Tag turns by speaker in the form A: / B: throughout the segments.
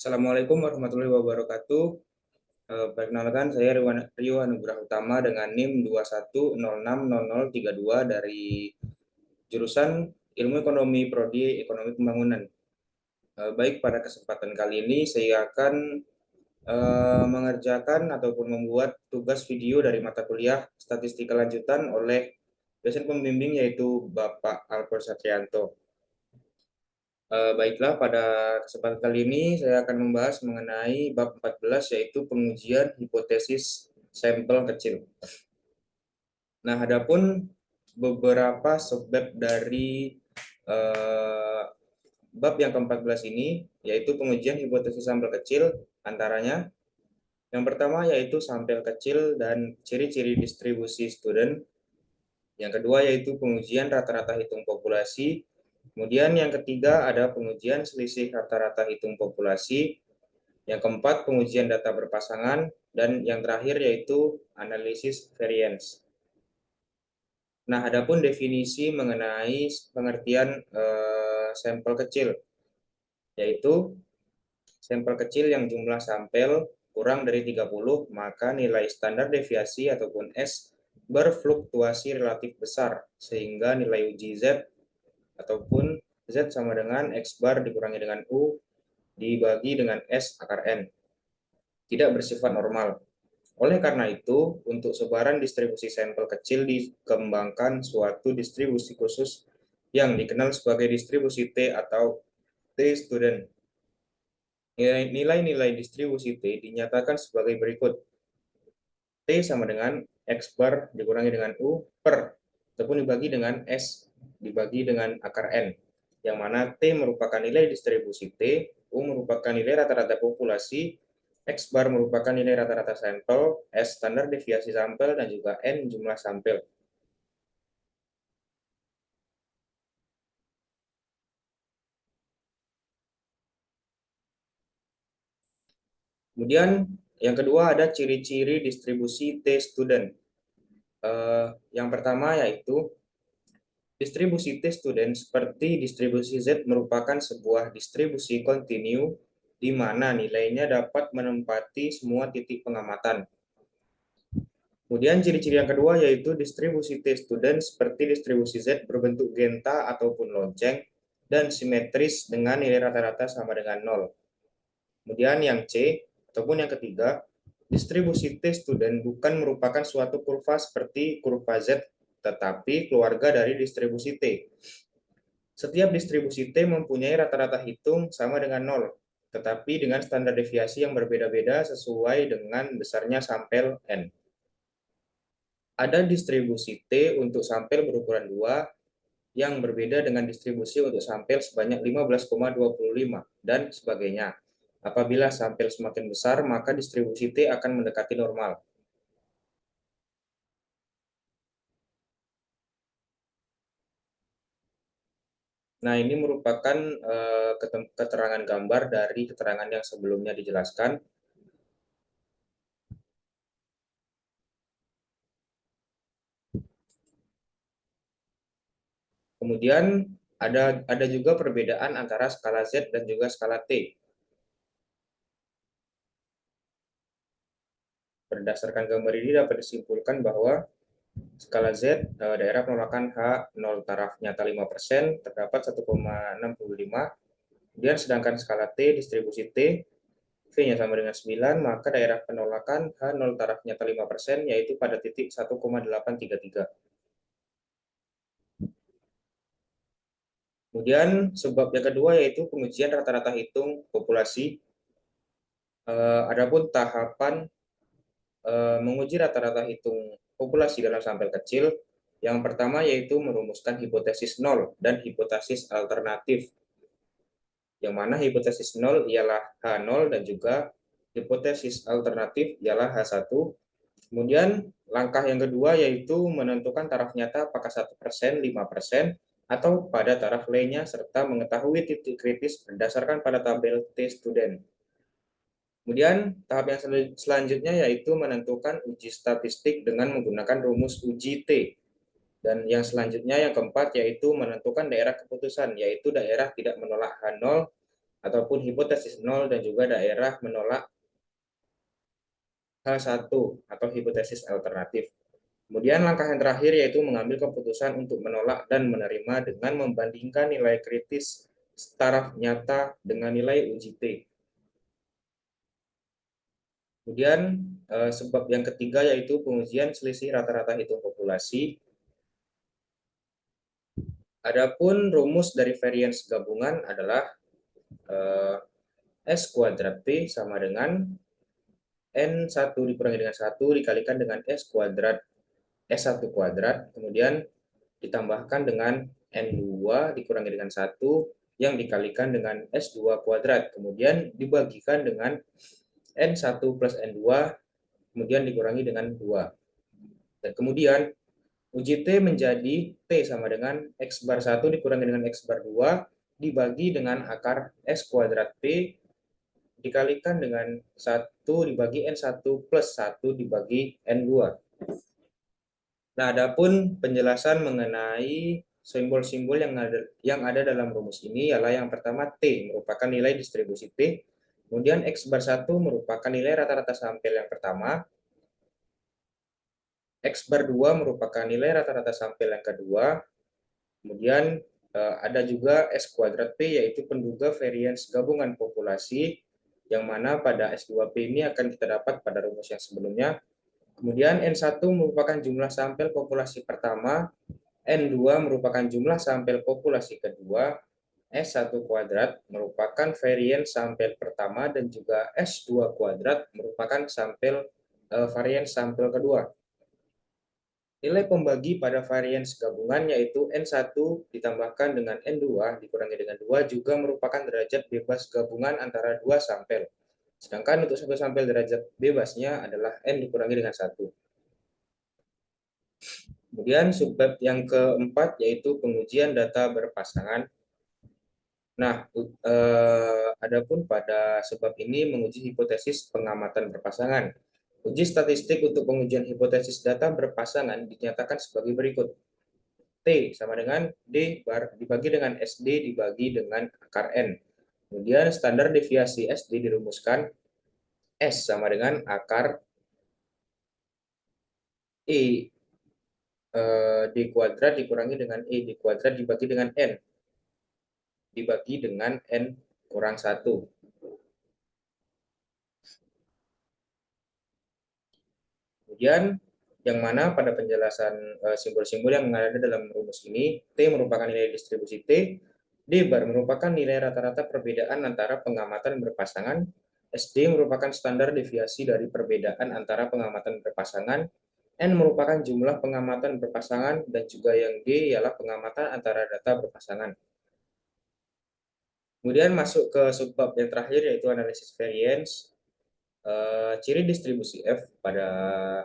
A: Assalamualaikum warahmatullahi wabarakatuh. Perkenalkan, saya Rio Anugrah Utama dengan NIM 21060032 dari jurusan Ilmu Ekonomi Prodi Ekonomi Pembangunan. Baik, pada kesempatan kali ini saya akan mengerjakan ataupun membuat tugas video dari mata kuliah Statistika Lanjutan oleh dosen pembimbing yaitu Bapak Alper Satrianto. Baiklah, pada kesempatan kali ini saya akan membahas mengenai bab 14 yaitu pengujian hipotesis sampel kecil. Nah, adapun beberapa subbab dari bab yang ke-14 ini yaitu pengujian hipotesis sampel kecil, antaranya yang pertama yaitu sampel kecil dan ciri-ciri distribusi student. Yang kedua yaitu pengujian rata-rata hitung populasi. Kemudian yang ketiga ada pengujian selisih rata-rata hitung populasi. Yang keempat pengujian data berpasangan. Dan yang terakhir yaitu analisis variance. Nah, adapun definisi mengenai pengertian sampel kecil, yaitu sampel kecil yang jumlah sampel kurang dari 30, maka nilai standar deviasi ataupun S berfluktuasi relatif besar, sehingga nilai uji Z ataupun Z sama dengan X bar dikurangi dengan U dibagi dengan S akar N. Tidak bersifat normal. Oleh karena itu, untuk sebaran distribusi sampel kecil dikembangkan suatu distribusi khusus yang dikenal sebagai distribusi T atau T student. Nilai-nilai distribusi T dinyatakan sebagai berikut. T sama dengan X bar dikurangi dengan U per, ataupun dibagi dengan S dibagi dengan akar N, yang mana T merupakan nilai distribusi T, U merupakan nilai rata-rata populasi, X bar merupakan nilai rata-rata sampel, S standar deviasi sampel, dan juga N jumlah sampel. Kemudian yang kedua ada ciri-ciri distribusi T student. Yang pertama yaitu distribusi T student seperti distribusi Z merupakan sebuah distribusi kontinu di mana nilainya dapat menempati semua titik pengamatan. Kemudian ciri-ciri yang kedua yaitu distribusi T student seperti distribusi Z berbentuk genta ataupun lonceng dan simetris dengan nilai rata-rata sama dengan 0. Kemudian yang C ataupun yang ketiga, distribusi T student bukan merupakan suatu kurva seperti kurva Z, tetapi keluarga dari distribusi T. Setiap distribusi T mempunyai rata-rata hitung sama dengan 0, tetapi dengan standar deviasi yang berbeda-beda sesuai dengan besarnya sampel N. Ada distribusi T untuk sampel berukuran 2 yang berbeda dengan distribusi untuk sampel sebanyak 15,25 dan sebagainya. Apabila sampel semakin besar, maka distribusi T akan mendekati normal. Nah, ini merupakan keterangan gambar dari keterangan yang sebelumnya dijelaskan. Kemudian ada juga perbedaan antara skala Z dan juga skala T. Berdasarkan gambar ini dapat disimpulkan bahwa skala Z, daerah penolakan H 0 taraf nyata 5%, terdapat 1,65. Kemudian sedangkan skala T, distribusi T, V-nya sama dengan 9, maka daerah penolakan H 0 taraf nyata 5%, yaitu pada titik 1,833. Kemudian sebab yang kedua yaitu pengujian rata-rata hitung populasi. Adapun tahapan menguji rata-rata hitung populasi dalam sampel kecil, yang pertama yaitu merumuskan hipotesis 0 dan hipotesis alternatif. Yang mana hipotesis 0 ialah H0 dan juga hipotesis alternatif ialah H1. Kemudian langkah yang kedua yaitu menentukan taraf nyata apakah 1%, 5%, atau pada taraf lainnya, serta mengetahui titik kritis berdasarkan pada tabel T student. Kemudian tahap yang selanjutnya yaitu menentukan uji statistik dengan menggunakan rumus uji T. Dan yang selanjutnya yang keempat yaitu menentukan daerah keputusan, yaitu daerah tidak menolak H0 ataupun hipotesis nol, dan juga daerah menolak H1 atau hipotesis alternatif. Kemudian langkah yang terakhir yaitu mengambil keputusan untuk menolak dan menerima dengan membandingkan nilai kritis taraf nyata dengan nilai uji T. Kemudian sebab yang ketiga yaitu pengujian selisih rata-rata hitung populasi. Adapun rumus dari variance gabungan adalah S kuadrat T sama dengan N1 dikurangi dengan 1 dikalikan dengan S1 kuadrat, kemudian ditambahkan dengan N2 dikurangi dengan 1 yang dikalikan dengan S2 kuadrat, kemudian dibagikan dengan N1 plus N2, kemudian dikurangi dengan 2. Dan kemudian uji T menjadi T sama dengan X bar 1 dikurangi dengan X bar 2 dibagi dengan akar S kuadrat T dikalikan dengan 1 dibagi N1 plus 1 dibagi N2. Nah, adapun penjelasan mengenai simbol-simbol yang ada dalam rumus ini ialah yang pertama T merupakan nilai distribusi T, kemudian X bar 1 merupakan nilai rata-rata sampel yang pertama, X bar 2 merupakan nilai rata-rata sampel yang kedua, kemudian ada juga S kuadrat P yaitu penduga variance gabungan populasi yang mana pada S2P ini akan kita dapat pada rumus yang sebelumnya. Kemudian N1 merupakan jumlah sampel populasi pertama, N2 merupakan jumlah sampel populasi kedua, S1 kuadrat merupakan variance sampel pertama, dan juga S2 kuadrat merupakan variance sampel kedua. Nilai pembagi pada variance gabungan yaitu N1 ditambahkan dengan N2 dikurangi dengan 2 juga merupakan derajat bebas gabungan antara dua sampel. Sedangkan untuk satu sampel derajat bebasnya adalah N dikurangi dengan 1. Kemudian subbab yang keempat yaitu pengujian data berpasangan. Nah, adapun pada sebab ini menguji hipotesis pengamatan berpasangan. Uji statistik untuk pengujian hipotesis data berpasangan dinyatakan sebagai berikut. T sama dengan D bar dibagi dengan SD dibagi dengan akar N. Kemudian standar deviasi SD dirumuskan S sama dengan akar E D kuadrat dikurangi dengan E D kuadrat dibagi dengan N dibagi dengan N kurang 1. Kemudian yang mana pada penjelasan simbol-simbol yang ada dalam rumus ini, T merupakan nilai distribusi T, D bar merupakan nilai rata-rata perbedaan antara pengamatan berpasangan, SD merupakan standar deviasi dari perbedaan antara pengamatan berpasangan, N merupakan jumlah pengamatan berpasangan, dan juga yang D ialah pengamatan antara data berpasangan. Kemudian masuk ke subbab yang terakhir yaitu analisis variance. Ciri distribusi F pada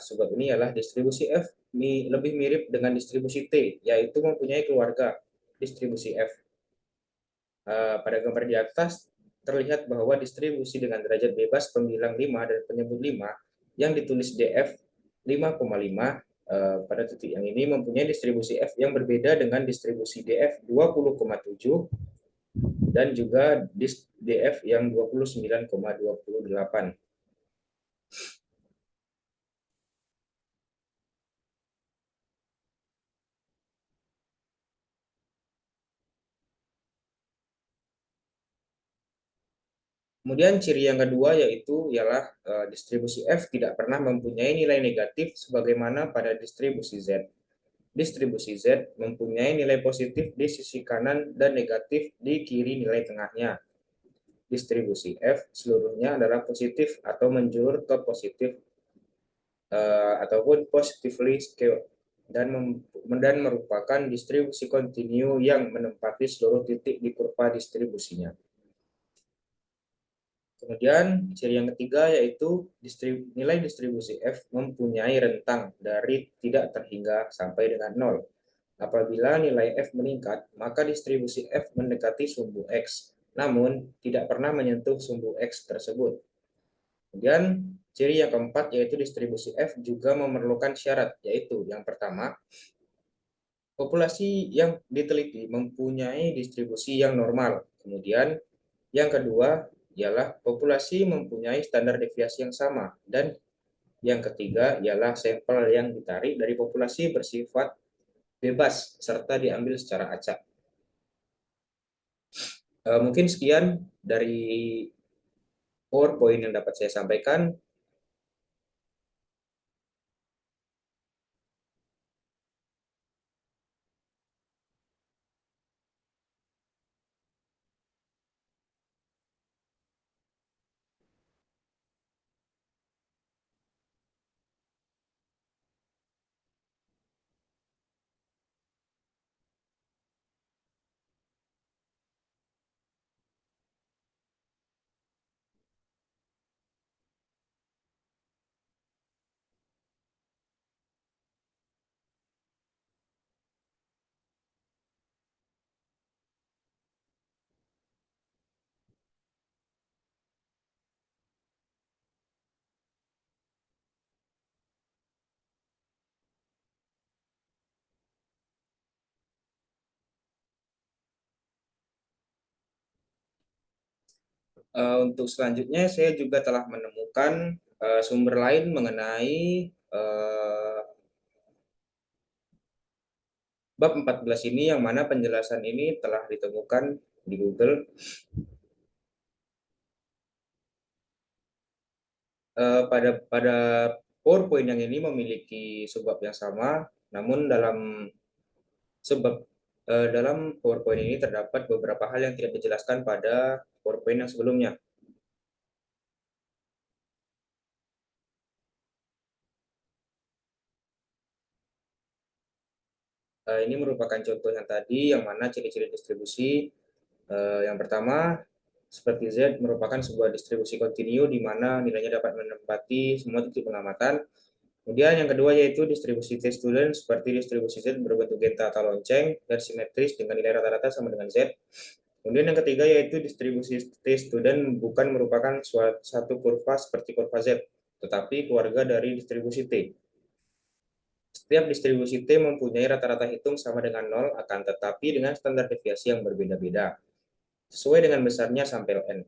A: subbab ini adalah distribusi F lebih mirip dengan distribusi T, yaitu mempunyai keluarga distribusi F. Pada gambar di atas terlihat bahwa distribusi dengan derajat bebas pembilang 5 dan penyebut 5 yang ditulis DF 5,5 pada titik yang ini mempunyai distribusi F yang berbeda dengan distribusi DF 20,7 dan juga DF yang 29,28. Kemudian ciri yang kedua yaitu ialah distribusi F tidak pernah mempunyai nilai negatif sebagaimana pada distribusi Z. Distribusi Z mempunyai nilai positif di sisi kanan dan negatif di kiri nilai tengahnya. Distribusi F seluruhnya adalah positif atau menjulur ke positif ataupun positively scaled dan merupakan distribusi kontinu yang menempati seluruh titik di kurva distribusinya. Kemudian ciri yang ketiga yaitu nilai distribusi F mempunyai rentang dari tidak terhingga sampai dengan 0. Apabila nilai F meningkat, maka distribusi F mendekati sumbu X, namun tidak pernah menyentuh sumbu X tersebut. Kemudian ciri yang keempat yaitu distribusi F juga memerlukan syarat, yaitu yang pertama, populasi yang diteliti mempunyai distribusi yang normal. Kemudian Yang kedua ialah populasi mempunyai standar deviasi yang sama. Dan yang ketiga ialah sampel yang ditarik dari populasi bersifat bebas serta diambil secara acak. Mungkin sekian dari PowerPoint yang dapat saya sampaikan. Untuk selanjutnya saya juga telah menemukan sumber lain mengenai bab 14 ini, yang mana penjelasan ini telah ditemukan di Google. Pada PowerPoint yang ini memiliki subbab yang sama, namun dalam PowerPoint ini terdapat beberapa hal yang tidak dijelaskan pada PowerPoint yang sebelumnya. Ini merupakan contoh yang tadi, yang mana ciri-ciri distribusi. Yang pertama, seperti Z merupakan sebuah distribusi kontinu di mana nilainya dapat menempati semua titik pengamatan. Kemudian yang kedua yaitu distribusi T-student, seperti distribusi Z berbentuk genta atau lonceng dan simetris dengan nilai rata-rata sama dengan Z. Kemudian yang ketiga yaitu distribusi T-student bukan merupakan satu kurva seperti kurva Z, tetapi keluarga dari distribusi T. Setiap distribusi T mempunyai rata-rata hitung sama dengan 0, akan tetapi dengan standar deviasi yang berbeda-beda, sesuai dengan besarnya sampel N.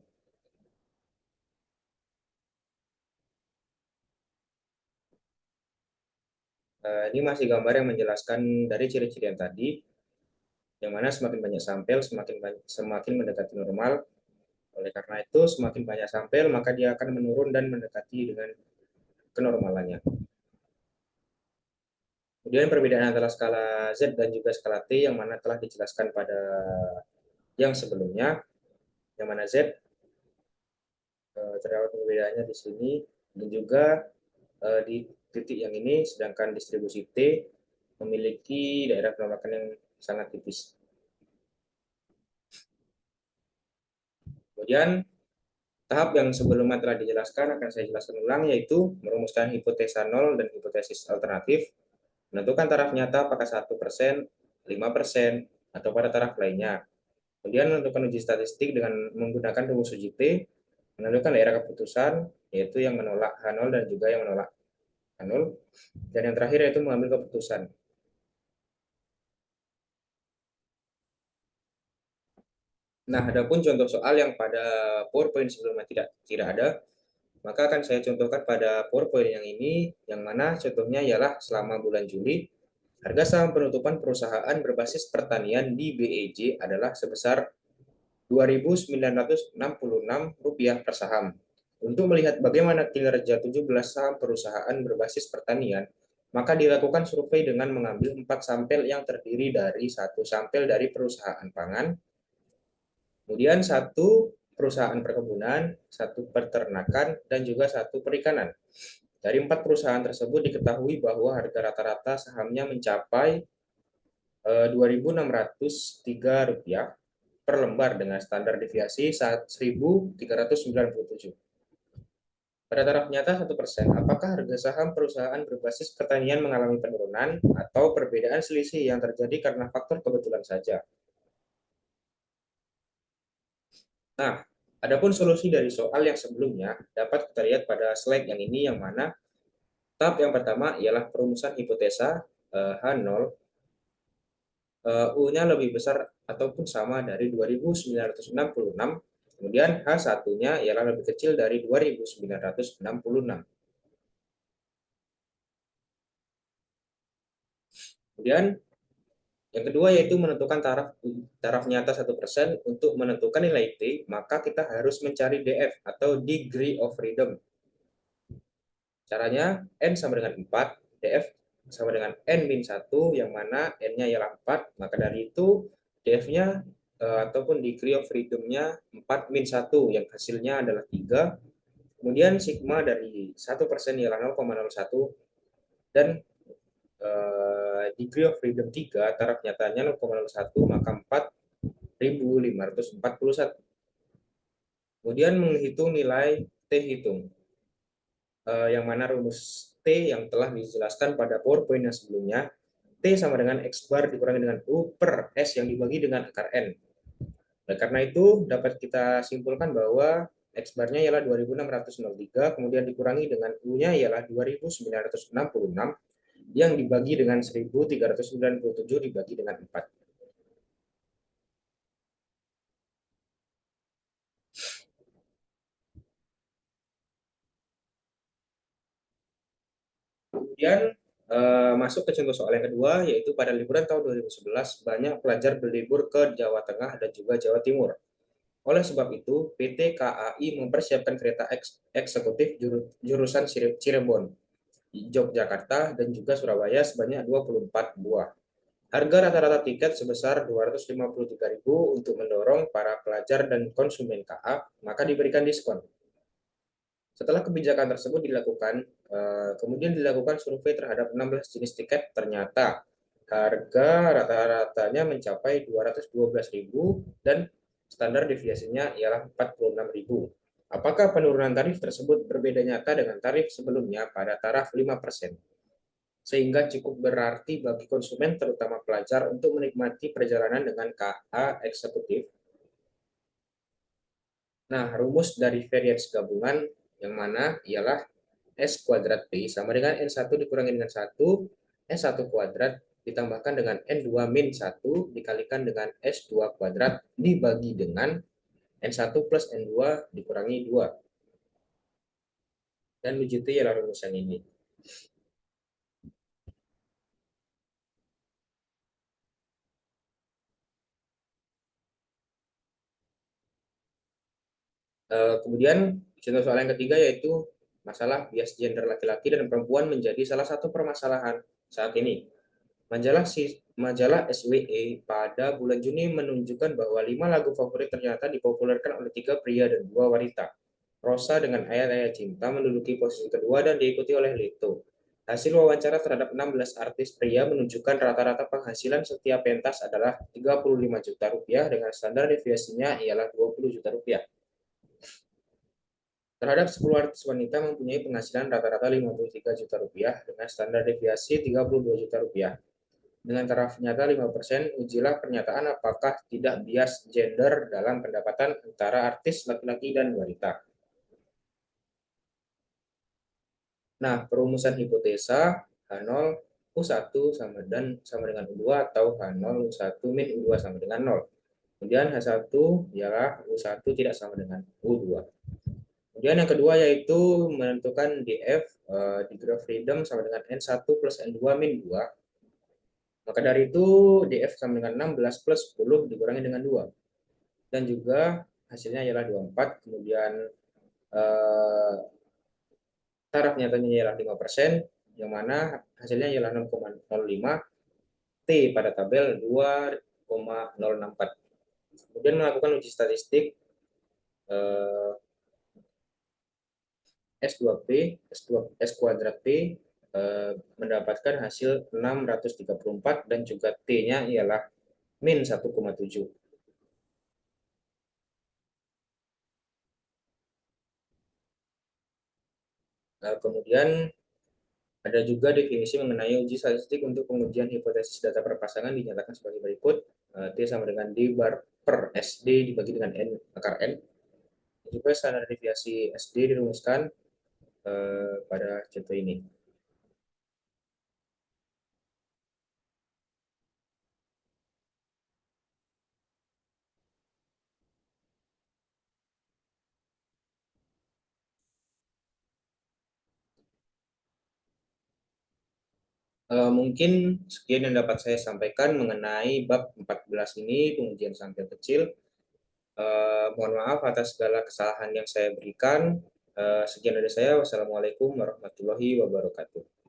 A: Ini masih gambar yang menjelaskan dari ciri-ciri yang tadi, yang mana semakin banyak sampel, semakin mendekati normal. Oleh karena itu, semakin banyak sampel, maka dia akan menurun dan mendekati dengan kenormalannya. Kemudian perbedaan antara skala Z dan juga skala T yang mana telah dijelaskan pada yang sebelumnya, yang mana Z terdapat perbedaannya di sini, dan juga di titik yang ini, sedangkan distribusi T memiliki daerah penolakan yang sangat tipis. Kemudian tahap yang sebelumnya telah dijelaskan akan saya jelaskan ulang, yaitu merumuskan hipotesa nol dan hipotesis alternatif, menentukan taraf nyata apakah 1%, 5%, atau pada taraf lainnya. Kemudian menentukan uji statistik dengan menggunakan rumus uji T, menentukan daerah keputusan, yaitu yang menolak H0 dan juga yang menolak H0. Dan yang terakhir yaitu mengambil keputusan. Nah, adapun contoh soal yang pada PowerPoint sebelumnya tidak ada, maka akan saya contohkan pada PowerPoint yang ini, yang mana contohnya ialah selama bulan Juli, harga saham penutupan perusahaan berbasis pertanian di BEJ adalah sebesar Rp2.966 per saham. Untuk melihat bagaimana kinerja 17 saham perusahaan berbasis pertanian, maka dilakukan survei dengan mengambil 4 sampel yang terdiri dari 1 sampel dari perusahaan pangan, kemudian 1 perusahaan perkebunan, 1 peternakan, dan juga 1 perikanan. Dari 4 perusahaan tersebut diketahui bahwa harga rata-rata sahamnya mencapai Rp2.603 per lembar dengan standar deviasi 1.397. Pada taraf nyata 1%, apakah harga saham perusahaan berbasis pertanian mengalami penurunan atau perbedaan selisih yang terjadi karena faktor kebetulan saja? Nah, adapun solusi dari soal yang sebelumnya dapat kita lihat pada slide yang ini, yang mana tahap yang pertama ialah perumusan hipotesa H0 U-nya lebih besar ataupun sama dari 2.966, Kemudian H1-nya ialah lebih kecil dari 2.966. Kemudian yang kedua yaitu menentukan taraf taraf nyata 1%. Untuk menentukan nilai T, maka kita harus mencari DF atau degree of freedom. Caranya N sama dengan 4, DF sama dengan N-1, yang mana N-nya ialah 4, maka dari itu DF-nya ataupun degree of freedom-nya 4-1, yang hasilnya adalah 3. Kemudian sigma dari 1% ialah 0,01, dan degree of freedom 3, taraf nyatanya 0,01, maka 4.541. Kemudian menghitung nilai T hitung, yang mana rumus T yang telah dijelaskan pada PowerPoint yang sebelumnya. T sama dengan X bar dikurangi dengan U per S yang dibagi dengan akar N. Nah, karena itu dapat kita simpulkan bahwa X barnya ialah 2603, kemudian dikurangi dengan U-nya ialah 2966, yang dibagi dengan 1397 dibagi dengan 4. Kemudian masuk ke contoh soal yang kedua, yaitu pada liburan tahun 2011 banyak pelajar berlibur ke Jawa Tengah dan juga Jawa Timur. Oleh sebab itu, PT KAI mempersiapkan kereta eksekutif jurusan Cirebon, Yogyakarta, dan juga Surabaya sebanyak 24 buah. Harga rata-rata tiket sebesar 253.000. Untuk mendorong para pelajar dan konsumen KA, maka diberikan diskon. Setelah kebijakan tersebut dilakukan, kemudian dilakukan survei terhadap 16 jenis tiket. Ternyata harga rata-ratanya mencapai 212.000 dan standar deviasinya ialah 46.000. Apakah penurunan tarif tersebut berbeda nyata dengan tarif sebelumnya pada taraf 5%? Sehingga cukup berarti bagi konsumen, terutama pelajar, untuk menikmati perjalanan dengan KA eksekutif. Nah, rumus dari variance gabungan yang mana ialah S kuadrat P sama dengan N1 dikurangi dengan 1, S1 kuadrat ditambahkan dengan N2 min 1 dikalikan dengan S2 kuadrat dibagi dengan N1 plus N2 dikurangi 2. Dan begitu ialah rumusan ini. Kemudian contoh soal yang ketiga yaitu masalah bias gender laki-laki dan perempuan menjadi salah satu permasalahan saat ini. Majalah SWE pada bulan Juni menunjukkan bahwa 5 lagu favorit ternyata dipopulerkan oleh 3 pria dan 2 wanita. Rosa dengan Ayat-Ayat Cinta menduduki posisi kedua dan diikuti oleh Leto. Hasil wawancara terhadap 16 artis pria menunjukkan rata-rata penghasilan setiap pentas adalah 35 juta rupiah dengan standar deviasinya ialah 20 juta rupiah. Terhadap 10 artis wanita mempunyai penghasilan rata-rata 53 juta rupiah dengan standar deviasi 32 juta rupiah. Dengan taraf nyata 5%, ujilah pernyataan apakah tidak bias gender dalam pendapatan antara artis laki-laki dan wanita. Nah, perumusan hipotesa H0 U1 sama dengan U2 atau H0 U1 min U2 sama dengan 0. Kemudian H1 ialah U1 tidak sama dengan U2. Kemudian yang kedua yaitu menentukan DF, degree of freedom, sama dengan N1 plus N2 min 2. Maka dari itu DF sama dengan 16 plus 10 dikurangi dengan 2. Dan juga hasilnya ialah 24. Kemudian eh, taraf nyatanya ialah 5%, yang mana hasilnya ialah 0,05. T pada tabel 2,064. Kemudian melakukan uji statistik eh, S2P, S kuadrat P mendapatkan hasil 634 dan juga T-nya ialah min 1,7. Kemudian ada juga definisi mengenai uji statistik untuk pengujian hipotesis data perpasangan dinyatakan sebagai berikut. T sama dengan D bar per SD dibagi dengan N akar N. Juga standar deviasi SD dirumuskan pada contoh ini. Mungkin sekian yang dapat saya sampaikan mengenai bab 14 ini, pengujian sampel kecil. Mohon maaf atas segala kesalahan yang saya berikan. Sekian dari saya. Wassalamualaikum warahmatullahi wabarakatuh.